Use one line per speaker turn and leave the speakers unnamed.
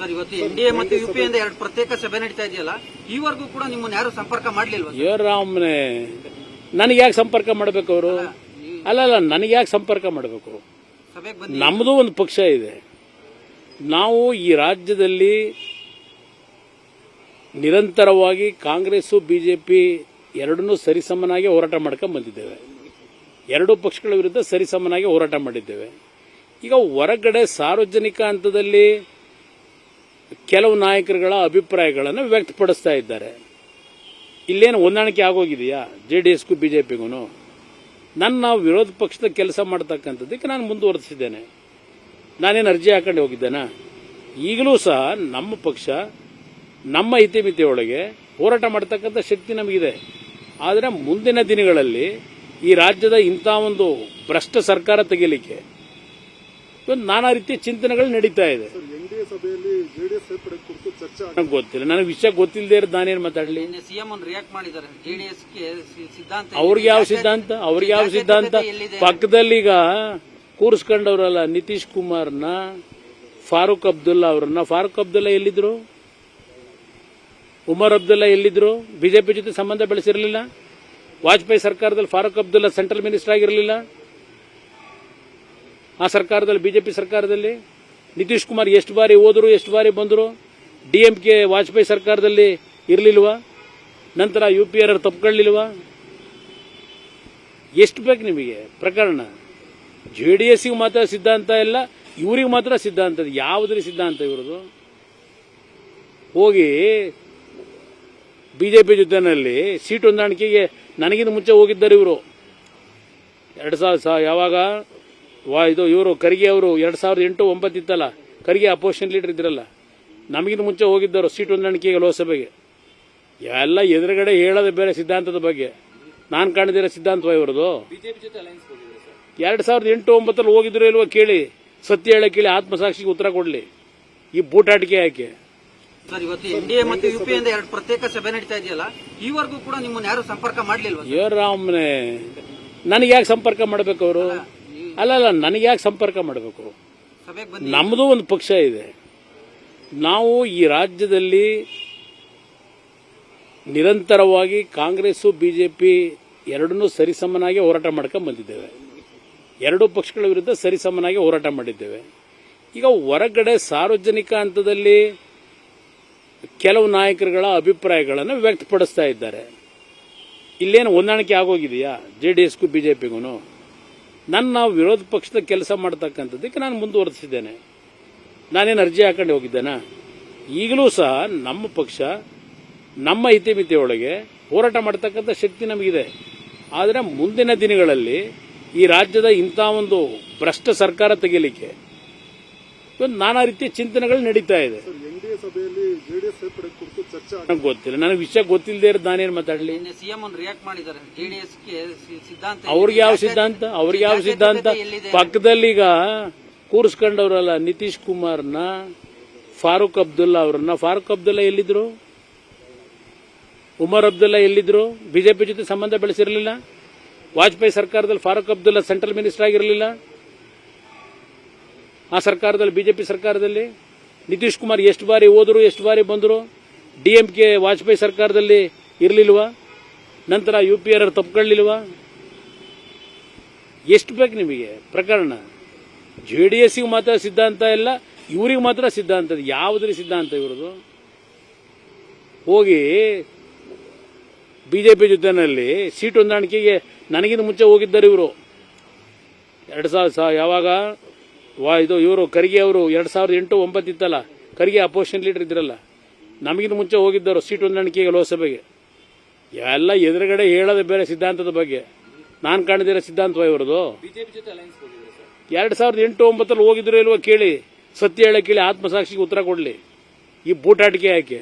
Sir, ಇವತ್ತು NDA ಮತ್ತು ಯುಪಿಯಿಂದ ಎರಡು ಪ್ರತ್ಯೇಕ ಸಭೆ ನಡೀತಾ ಇದೆಯಲ್ಲ, ಈವರೆಗೂ ಕೂಡ ನಿಮ್ಮನ್ನು ಯಾರು ಸಂಪರ್ಕ ಮಾಡಲಿಲ್ವಾ?
ರಾಮ್ನೆ ನನಗೆ ಯಾಕೆ ಸಂಪರ್ಕ ಮಾಡಬೇಕು ಅವರು? ಅಲ್ಲಲ್ಲ, ನನಗೆ ಯಾಕೆ ಸಂಪರ್ಕ ಮಾಡಬೇಕು?
ಸಭೆಗೆ ಬಂದು
ನಮ್ಮದು ಒಂದು ಪಕ್ಷ ಇದೆ. ನಾವು ಈ ರಾಜ್ಯದಲ್ಲಿ ನಿರಂತರವಾಗಿ ಕಾಂಗ್ರೆಸ್ ಬಿಜೆಪಿ ಎರಡನ್ನೂ ಸರಿಸಮನಾಗಿ ಹೋರಾಟ ಮಾಡ್ಕೊಂಡು ಬಂದಿದ್ದೇವೆ. ಎರಡೂ ಪಕ್ಷಗಳ ವಿರುದ್ಧ ಸರಿಸಮನಾಗಿ ಹೋರಾಟ ಮಾಡಿದ್ದೇವೆ. ಈಗ ಹೊರಗಡೆ ಸಾರ್ವಜನಿಕ ಹಂತದಲ್ಲಿ ಕೆಲವು ನಾಯಕರುಗಳ ಅಭಿಪ್ರಾಯಗಳನ್ನು ವ್ಯಕ್ತಪಡಿಸ್ತಾ ಇದ್ದಾರೆ. ಇಲ್ಲೇನು ಹೊಂದಾಣಿಕೆ ಆಗೋಗಿದೆಯಾ ಜೆಡಿಎಸ್ಗೂ ಬಿಜೆಪಿಗೂ? ನನ್ನ ವಿರೋಧ ಪಕ್ಷದ ಕೆಲಸ ಮಾಡ್ತಕ್ಕಂಥದ್ದಕ್ಕೆ ನಾನು ಮುಂದುವರೆಸಿದ್ದೇನೆ. ನಾನೇನು ಅರ್ಜಿ ಹಾಕೊಂಡು ಹೋಗಿದ್ದೇನಾ? ಈಗಲೂ ಸಹ ನಮ್ಮ ಪಕ್ಷ ನಮ್ಮ ಇತಿಮಿತಿಯೊಳಗೆ ಹೋರಾಟ ಮಾಡ್ತಕ್ಕಂಥ ಶಕ್ತಿ ನಮಗಿದೆ. ಆದರೆ ಮುಂದಿನ ದಿನಗಳಲ್ಲಿ ಈ ರಾಜ್ಯದ ಇಂಥ ಒಂದು ಭ್ರಷ್ಟ ಸರ್ಕಾರ ತೆಗೆಯಲಿಕ್ಕೆ ನಾನಾ ರೀತಿಯ ಚಿಂತನೆಗಳು ನಡೀತಾ ಇದೆ. ನನಗೆ ಗೊತ್ತಿಲ್ಲ, ನನಗೆ ವಿಷಯ ಗೊತ್ತಿಲ್ಲದೆ ಇರೋದು ನಾನೇನು ಮಾತಾಡಲಿ?
ಸಿಎಂ ರಿಯಾಕ್ಟ್ ಮಾಡಿದ್ದಾರೆ ಜೆಡಿಎಸ್ಗೆ ಸಿದ್ಧಾಂತ.
ಅವ್ರಿಗೆ ಯಾವ ಸಿದ್ಧಾಂತ? ಅವ್ರಿಗೆ ಯಾವ ಸಿದ್ಧಾಂತ? ಪಕ್ಕದಲ್ಲಿ ಈಗ ಕೂರಿಸ್ಕೊಂಡವ್ರಲ್ಲ ನಿತೀಶ್ ಕುಮಾರ್ನ, ಫಾರೂಕ್ ಅಬ್ದುಲ್ಲಾ ಅವರನ್ನ. ಫಾರೂಕ್ ಅಬ್ದುಲ್ಲಾ ಎಲ್ಲಿದ್ರು? ಉಮರ್ ಅಬ್ದುಲ್ಲಾ ಎಲ್ಲಿದ್ರು? ಬಿಜೆಪಿ ಜೊತೆ ಸಂಬಂಧ ಬೆಳೆಸಿರಲಿಲ್ಲ. ವಾಜಪೇಯಿ ಸರ್ಕಾರದಲ್ಲಿ ಫಾರೂಕ್ ಅಬ್ದುಲ್ಲಾ ಸೆಂಟ್ರಲ್ ಮಿನಿಸ್ಟರ್ ಆಗಿರಲಿಲ್ಲ. ಆ ಸರ್ಕಾರದಲ್ಲಿ, ಬಿಜೆಪಿ ಸರ್ಕಾರದಲ್ಲಿ ನಿತೀಶ್ ಕುಮಾರ್ ಎಷ್ಟು ಬಾರಿ ಹೋದ್ರು, ಎಷ್ಟು ಬಾರಿ ಬಂದರು? ಡಿಎಂಕೆ ವಾಜಪೇಯಿ ಸರ್ಕಾರದಲ್ಲಿ ಇರಲಿಲ್ವಾ? ನಂತರ ಯುಪಿಆರ್ ತಪ್ಪಿಕೊಳ್ಳಲಿಲ್ವಾ? ಎಷ್ಟು ಬೇಕು ನಿಮಗೆ ಪ್ರಕರಣ? ಜೆಡಿಎಸ್ಗೆ ಮಾತ್ರ ಸಿದ್ಧಾಂತ ಇಲ್ಲ, ಇವರಿಗೆ ಮಾತ್ರ ಸಿದ್ಧಾಂತ. ಯಾವುದ್ರ ಸಿದ್ಧಾಂತ ಇವ್ರದು? ಹೋಗಿ ಬಿಜೆಪಿ ಜೊತೆನಲ್ಲಿ ಸೀಟ್ ಹೊಂದಾಣಿಕೆಗೆ ನನಗಿಂತ ಮುಂಚೆ ಹೋಗಿದ್ದಾರೆ ಇವರು. 2000 ಯಾವಾಗ ಇವರು ಖರ್ಗೆ ಅವರು 2008-9 ಇತ್ತಲ್ಲ, ಖರ್ಗೆ ಅಪೋಸಿಷನ್ ಲೀಡರ್ ಇದ್ರಲ್ಲ, ನಮಗಿಂತ ಮುಂಚೆ ಹೋಗಿದ್ದರು ಸೀಟ್ ಹೊಂದಾಣಿಕೆಗೆ ಲೋಕಸಭೆಗೆ. ಎಲ್ಲ ಎದುರುಗಡೆ ಹೇಳೋದು ಬೇರೆ ಸಿದ್ಧಾಂತದ ಬಗ್ಗೆ. ನಾನು ಕಾಣದಿರೋ ಸಿದ್ಧಾಂತವ ಇವರದು. 2008-9 ಹೋಗಿದ್ರು ಇಲ್ವೋ ಕೇಳಿ, ಸತ್ಯ ಹೇಳ ಕೇಳಿ, ಆತ್ಮಸಾಕ್ಷಿಗೆ ಉತ್ತರ ಕೊಡಲಿ. ಈ ಬೂಟಾಟಿಕೆ ಯಾಕೆ?
ಸರ್, ಇವತ್ತು ಎನ್ಡಿಎ ಮತ್ತು ಯುಪಿಯಿಂದ ಎರಡು ಪ್ರತ್ಯೇಕ ಸಭೆ ನಡೀತಾ ಇದೆಯಲ್ಲ, ಈವರೆಗೂ ಕೂಡ ನಿಮ್ಮನ್ನು ಯಾರು ಸಂಪರ್ಕ ಮಾಡಲಿಲ್ವಾ?
ರಾಮ್ನೆ ನನಗೆ ಯಾಕೆ ಸಂಪರ್ಕ ಮಾಡಬೇಕು ಅವರು? ಅಲ್ಲಲ್ಲ, ನನಗೆ ಯಾಕೆ ಸಂಪರ್ಕ ಮಾಡಬೇಕು?
ಸಭೆಗೆ ಬಂದು
ನಮ್ಮದು ಒಂದು ಪಕ್ಷ ಇದೆ. ನಾವು ಈ ರಾಜ್ಯದಲ್ಲಿ ನಿರಂತರವಾಗಿ ಕಾಂಗ್ರೆಸ್ ಬಿಜೆಪಿ ಎರಡನ್ನೂ ಸರಿಸಮನಾಗಿ ಹೋರಾಟ ಮಾಡ್ಕೊಂಡು ಬಂದಿದ್ದೇವೆ. ಎರಡೂ ಪಕ್ಷಗಳ ವಿರುದ್ಧ ಸರಿಸಮನಾಗಿ ಹೋರಾಟ ಮಾಡಿದ್ದೇವೆ. ಈಗ ಹೊರಗಡೆ ಸಾರ್ವಜನಿಕ ಹಂತದಲ್ಲಿ ಕೆಲವು ನಾಯಕರುಗಳ ಅಭಿಪ್ರಾಯಗಳನ್ನು ವ್ಯಕ್ತಪಡಿಸ್ತಾ ಇದ್ದಾರೆ. ಇಲ್ಲೇನು ಹೊಂದಾಣಿಕೆ ಆಗೋಗಿದೆಯಾ ಜೆಡಿಎಸ್ಗೂ ಬಿಜೆಪಿಗೂ? ನನ್ನ ವಿರೋಧ ಪಕ್ಷದ ಕೆಲಸ ಮಾಡ್ತಕ್ಕಂಥದ್ದಕ್ಕೆ ನಾನು ಮುಂದುವರೆಸಿದ್ದೇನೆ. ನಾನೇನು ಅರ್ಜಿ ಹಾಕೊಂಡು ಹೋಗಿದ್ದೇನಾ? ಈಗಲೂ ಸಹ ನಮ್ಮ ಪಕ್ಷ ನಮ್ಮ ಇತಿಮಿತಿಯೊಳಗೆ ಹೋರಾಟ ಮಾಡ್ತಕ್ಕಂಥ ಶಕ್ತಿ ನಮಗಿದೆ. ಆದರೆ ಮುಂದಿನ ದಿನಗಳಲ್ಲಿ ಈ ರಾಜ್ಯದ ಇಂಥ ಒಂದು ಭ್ರಷ್ಟ ಸರ್ಕಾರ ತೆಗೆಯಲಿಕ್ಕೆ ನಾನಾ ರೀತಿಯ ಚಿಂತನೆಗಳು ನಡೀತಾ ಇದೆ. ನನಗೆ ಗೊತ್ತಿಲ್ಲ, ನನಗೆ ವಿಷಯ ಗೊತ್ತಿಲ್ಲದೆ ಇರೋದು ನಾನೇನು ಮಾತಾಡಲಿ?
ಸಿಎಂ ರಿಯಾಕ್ಟ್ ಮಾಡಿದ್ದಾರೆ ಜೆಡಿಎಸ್ಗೆ ಸಿದ್ಧಾಂತ.
ಅವ್ರಿಗೆ ಯಾವ ಸಿದ್ಧಾಂತ? ಅವ್ರಿಗೆ ಯಾವ ಸಿದ್ಧಾಂತ? ಪಕ್ಕದಲ್ಲಿ ಈಗ ಕೂರಿಸ್ಕೊಂಡವ್ರಲ್ಲ ನಿತೀಶ್ ಕುಮಾರ್ನ, ಫಾರೂಕ್ ಅಬ್ದುಲ್ಲಾ ಅವರನ್ನ. ಫಾರೂಕ್ ಅಬ್ದುಲ್ಲಾ ಎಲ್ಲಿದ್ರು? ಉಮರ್ ಅಬ್ದುಲ್ಲಾ ಎಲ್ಲಿದ್ರು? ಬಿಜೆಪಿ ಜೊತೆ ಸಂಬಂಧ ಬೆಳೆಸಿರಲಿಲ್ಲ. ವಾಜಪೇಯಿ ಸರ್ಕಾರದಲ್ಲಿ ಫಾರೂಕ್ ಅಬ್ದುಲ್ಲಾ ಸೆಂಟ್ರಲ್ ಮಿನಿಸ್ಟರ್ ಆಗಿರಲಿಲ್ಲ. ಆ ಸರ್ಕಾರದಲ್ಲಿ, ಬಿಜೆಪಿ ಸರ್ಕಾರದಲ್ಲಿ ನಿತೀಶ್ ಕುಮಾರ್ ಎಷ್ಟು ಬಾರಿ ಹೋದ್ರು, ಎಷ್ಟು ಬಾರಿ ಬಂದರು? ಡಿಎಂಕೆ ವಾಜಪೇಯಿ ಸರ್ಕಾರದಲ್ಲಿ ಇರಲಿಲ್ವಾ? ನಂತರ ಯುಪಿಆರ್ ತಪ್ಪಿಕೊಳ್ಳಲಿಲ್ವಾ? ಎಷ್ಟು ಬೇಕು ನಿಮಗೆ ಪ್ರಕರಣ? ಜೆಡಿಎಸ್ಗೆ ಮಾತ್ರ ಸಿದ್ಧಾಂತ ಇಲ್ಲ, ಇವರಿಗೆ ಮಾತ್ರ ಸಿದ್ಧಾಂತ. ಯಾವುದ್ರ ಸಿದ್ಧಾಂತ ಇವ್ರದು? ಹೋಗಿ ಬಿಜೆಪಿ ಜೊತೆನಲ್ಲಿ ಸೀಟ್ ಹೊಂದಾಣಿಕೆಗೆ ನನಗಿಂತ ಮುಂಚೆ ಹೋಗಿದ್ದಾರೆ ಇವರು. 2000 ಯಾವಾಗ ಇವರು ಖರ್ಗೆ ಅವರು 2008-9 ಇತ್ತಲ್ಲ, ಖರ್ಗೆ ಅಪೋಸಿಷನ್ ಲೀಡರ್ ಇದ್ರಲ್ಲ, ನಮಗಿಂತ ಮುಂಚೆ ಹೋಗಿದ್ದರು ಸೀಟ್ ಹೊಂದಾಣಿಕೆಗೆ ಲೋಕಸಭೆಗೆ. ಎಲ್ಲ ಎದುರುಗಡೆ ಹೇಳೋದು ಬೇರೆ ಸಿದ್ಧಾಂತದ ಬಗ್ಗೆ. ನಾನು ಕಾಣದಿರೋ ಸಿದ್ಧಾಂತವ ಇವರದು. 2008-9 ಹೋಗಿದ್ರು ಇಲ್ವೋ ಕೇಳಿ, ಸತ್ಯ ಹೇಳ ಕೇಳಿ, ಆತ್ಮಸಾಕ್ಷಿಗೆ ಉತ್ತರ ಕೊಡಲಿ. ಈ ಬೂಟಾಟಿಕೆ ಯಾಕೆ?